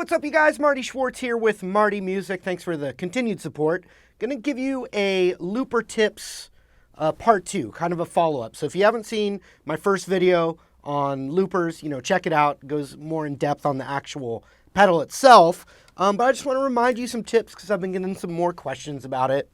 what's up, you guys? Marty Schwartz here with Marty Music. Thanks for the continued support. Gonna give you a looper tips part 2, kind of a follow-up. So if you haven't seen my first video on loopers, check it out. It goes more in depth on the actual pedal itself. But I just want to remind you some tips because I've been getting some more questions about it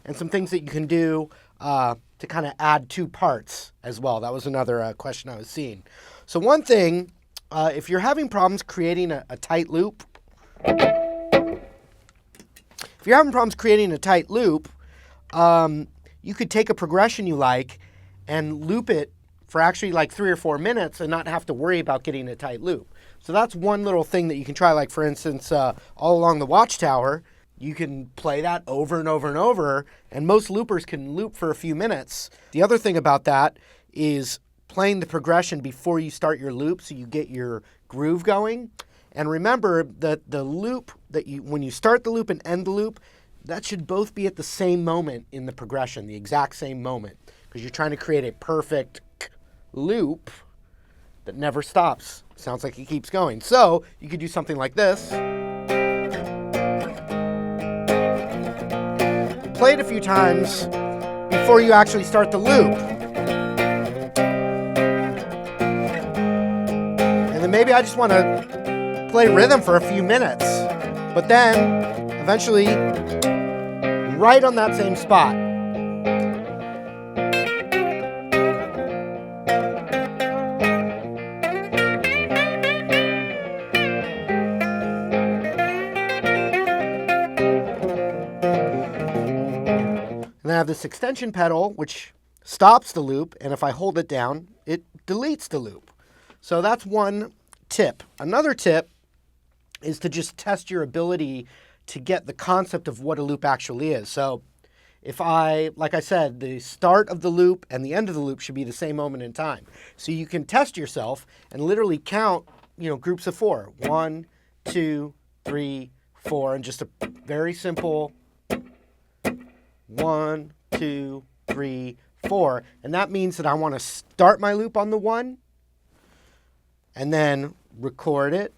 and some things that you can do to kind of add 2 parts as well. That was another question I was seeing. So one thing, if you're having problems creating a tight loop, you could take a progression you like and loop it for actually like 3 or 4 minutes and not have to worry about getting a tight loop. So that's one little thing that you can try. Like for instance, all along the watchtower, you can play that over and over and over, and most loopers can loop for a few minutes. The other thing about that is playing the progression before you start your loop so you get your groove going. And remember that the loop when you start the loop and end the loop, that should both be at the same moment in the progression, the exact same moment, because you're trying to create a perfect loop that never stops. Sounds like it keeps going. So you could do something like this. Play it a few times before you actually start the loop. And then maybe I just want to play rhythm for a few minutes, but then eventually right on that same spot. And I have this extension pedal which stops the loop, and if I hold it down, it deletes the loop. So that's one tip. Another tip is to just test your ability to get the concept of what a loop actually is. So if like I said, the start of the loop and the end of the loop should be the same moment in time. So you can test yourself and literally count, groups of 4. 1, 2, 3, 4, and just a very simple 1, 2, 3, 4. And that means that I want to start my loop on the 1 and then record it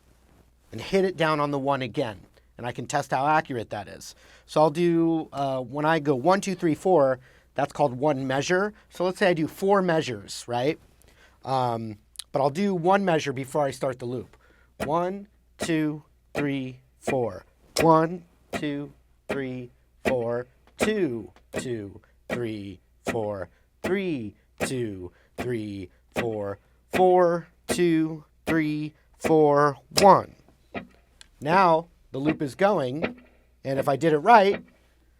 and hit it down on the 1 again. And I can test how accurate that is. So I'll do, when I go 1, 2, 3, 4, that's called 1 measure. So let's say I do 4 measures, right? But I'll do 1 measure before I start the loop. 1, 2, 3, 4. 1, 2, 3, 4. 2, 2, 3, 4. 3, 2, 3, 4. 4, 2, 3, 4, 1. Now the loop is going, and if I did it right,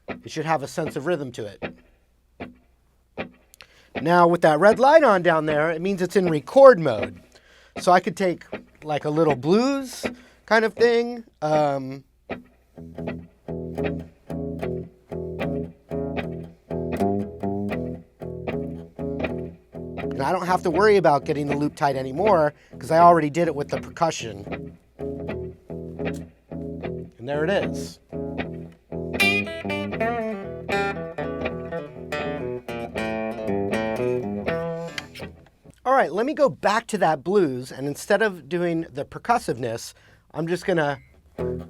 it should have a sense of rhythm to it. Now with that red light on down there, it means it's in record mode. So I could take like a little blues kind of thing. And I don't have to worry about getting the loop tight anymore because I already did it with the percussion. And there it is. All right, let me go back to that blues, and instead of doing the percussiveness, I'm just gonna, and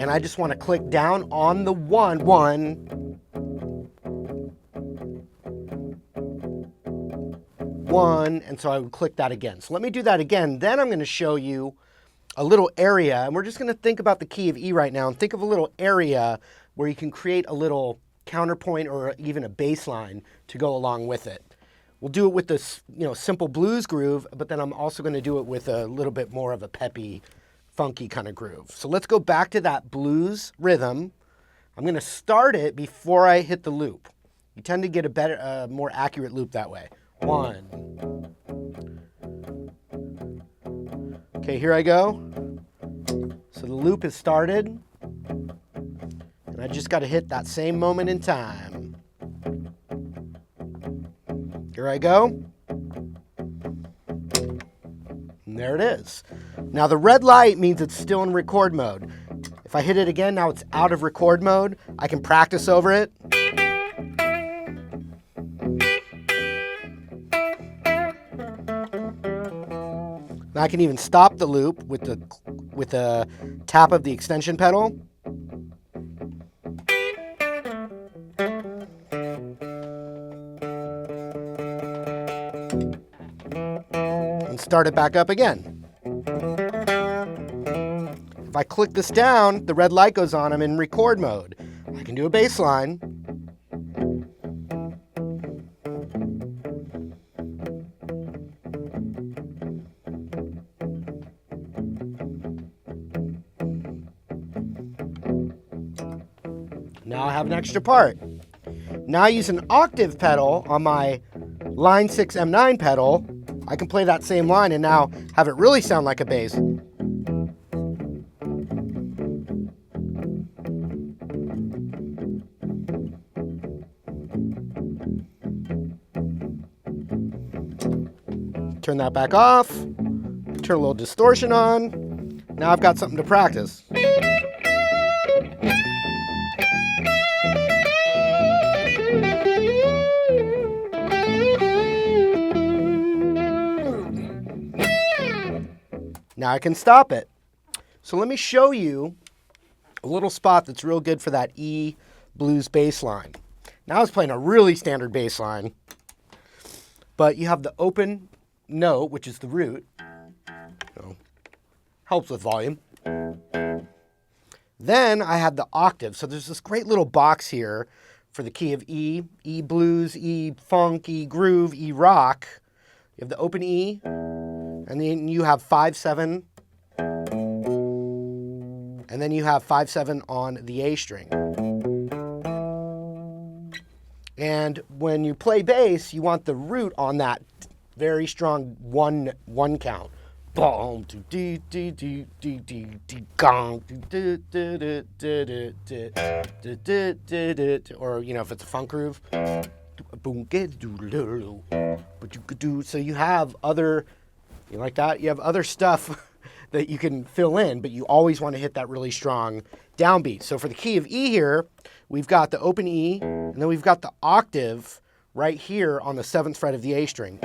I just want to click down on the 1, 1, 1, and so I would click that again. So let me do that again. Then I'm going to show you a little area, and we're just going to think about the key of E right now and think of a little area where you can create a little counterpoint or even a bass line to go along with it. We'll do it with this, simple blues groove, but then I'm also going to do it with a little bit more of a peppy, funky kind of groove. So let's go back to that blues rhythm. I'm going to start it before I hit the loop. You tend to get a better, more accurate loop that way. 1. Okay, here I go. So the loop has started, and I just got to hit that same moment in time. Here I go. And there it is. Now the red light means it's still in record mode. If I hit it again, now it's out of record mode. I can practice over it. Now I can even stop the loop with the tap of the extension pedal. And start it back up again. If I click this down, the red light goes on. I'm in record mode. I can do a bass line. Now I have an extra part. Now I use an octave pedal on my line 6 M9 pedal. I can play that same line and now have it really sound like a bass. Turn that back off. Turn a little distortion on. Now I've got something to practice. Now I can stop it. So let me show you a little spot that's real good for that E blues bass line. Now I was playing a really standard bass line, but you have the open note, which is the root. So, helps with volume. Then I had the octave. So there's this great little box here for the key of E, E blues, E funk, E groove, E rock. You have the open E, and then you have 5/7, and then you have 5/7 on the A string. And when you play bass, you want the root on that very strong one count. Boom, do do do do do do do gong, do do do do do do do do, or if it's a funk groove, boom, get do do do. So you have other, you like that? You have other stuff that you can fill in, but you always want to hit that really strong downbeat. So for the key of E here, we've got the open E, and then we've got the octave right here on the 7th fret of the A string.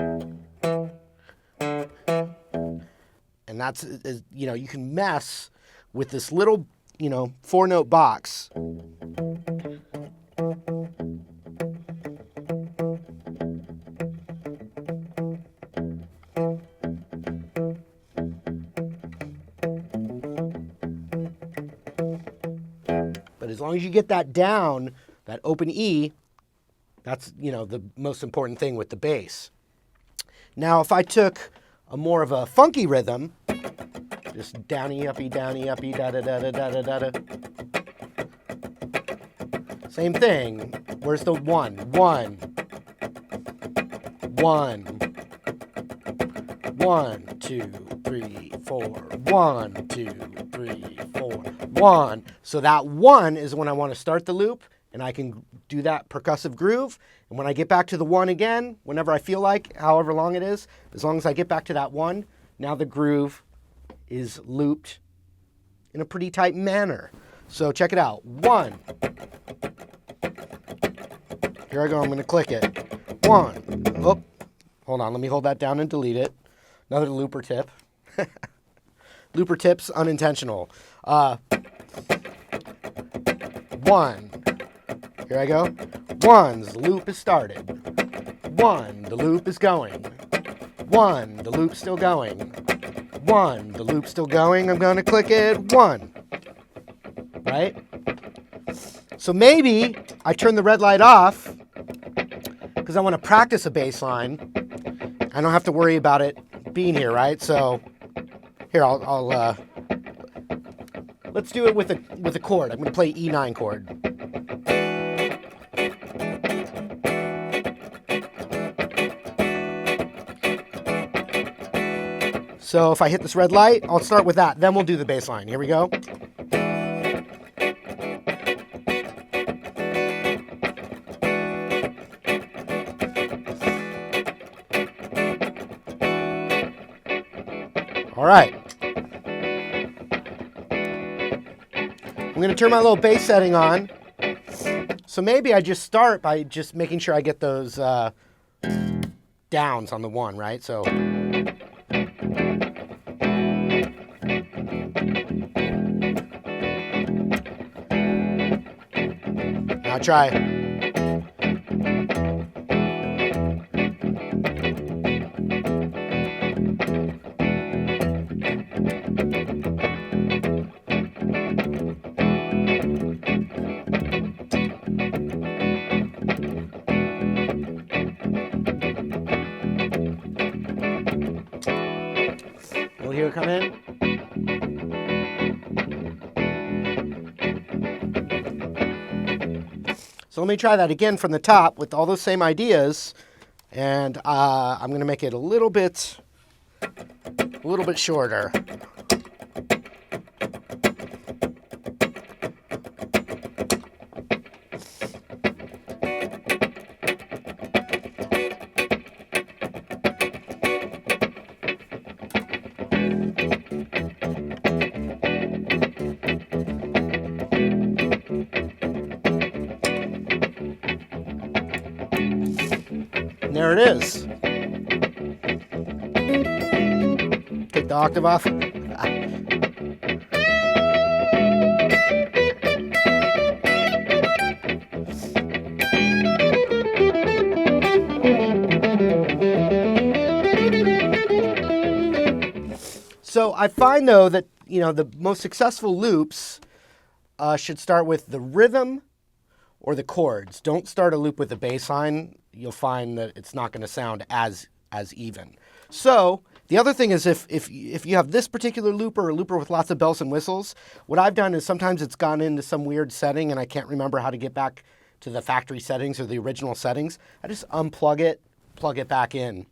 And that's, you can mess with this little, 4-note box. But as long as you get that down, that open E, that's, the most important thing with the bass. Now, if I took a more of a funky rhythm, just downy, uppy, da da da da da da da. Same thing. Where's the 1? 1. 1. 1, 2, 3, 4. 1, 2, 3, 4. 1. So that 1 is when I want to start the loop, and I can do that percussive groove. And when I get back to the 1 again, whenever I feel like, however long it is, as long as I get back to that 1, now the groove is looped in a pretty tight manner. So check it out. 1. Here I go. I'm going to click it. 1. Oh, hold on. Let me hold that down and delete it. Another looper tip. Looper tips, unintentional. 1. Here I go. 1, the loop is started. 1, the loop is going. 1, the loop's still going. 1, the loop's still going. I'm going to click it. 1. Right? So maybe I turn the red light off because I want to practice a bass line. I don't have to worry about it being here, right? So here, I'll let's do it with a chord. I'm going to play E9 chord. So if I hit this red light, I'll start with that. Then we'll do the bass line. Here we go. All right. I'm going to turn my little bass setting on. So maybe I just start by just making sure I get those downs on the 1, right? So Now try. We'll hear it come in. So let me try that again from the top with all those same ideas, and I'm going to make it a little bit shorter. And there it is. Take the octave off. So I find, though, that the most successful loops should start with the rhythm or the chords. Don't start a loop with the bass line. You'll find that it's not going to sound as even. So the other thing is if you have this particular looper or a looper with lots of bells and whistles, what I've done is sometimes it's gone into some weird setting and I can't remember how to get back to the factory settings or the original settings. I just unplug it, plug it back in.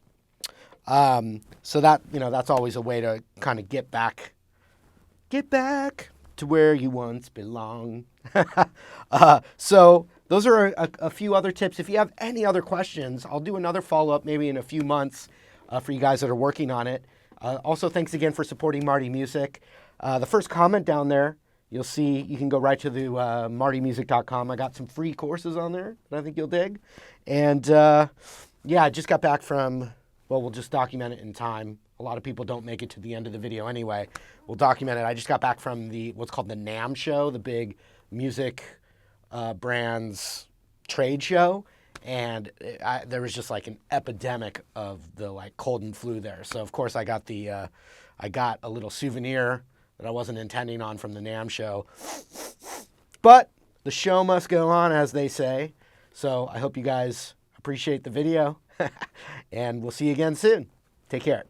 So that, that's always a way to kind of get back to where you once belonged. So those are a few other tips. If you have any other questions, I'll do another follow-up maybe in a few months for you guys that are working on it. Also, thanks again for supporting Marty Music. The first comment down there, you'll see you can go right to the martymusic.com. I got some free courses on there that I think you'll dig. And yeah, I just got back from, well, we'll just document it in time. A lot of people don't make it to the end of the video anyway. We'll document it. I just got back from what's called the NAMM show, the big music brands trade show, and there was just like an epidemic of the cold and flu there. So of course I got a little souvenir that I wasn't intending on from the NAMM show, but the show must go on, as they say. So I hope you guys appreciate the video, and we'll see you again soon. Take care.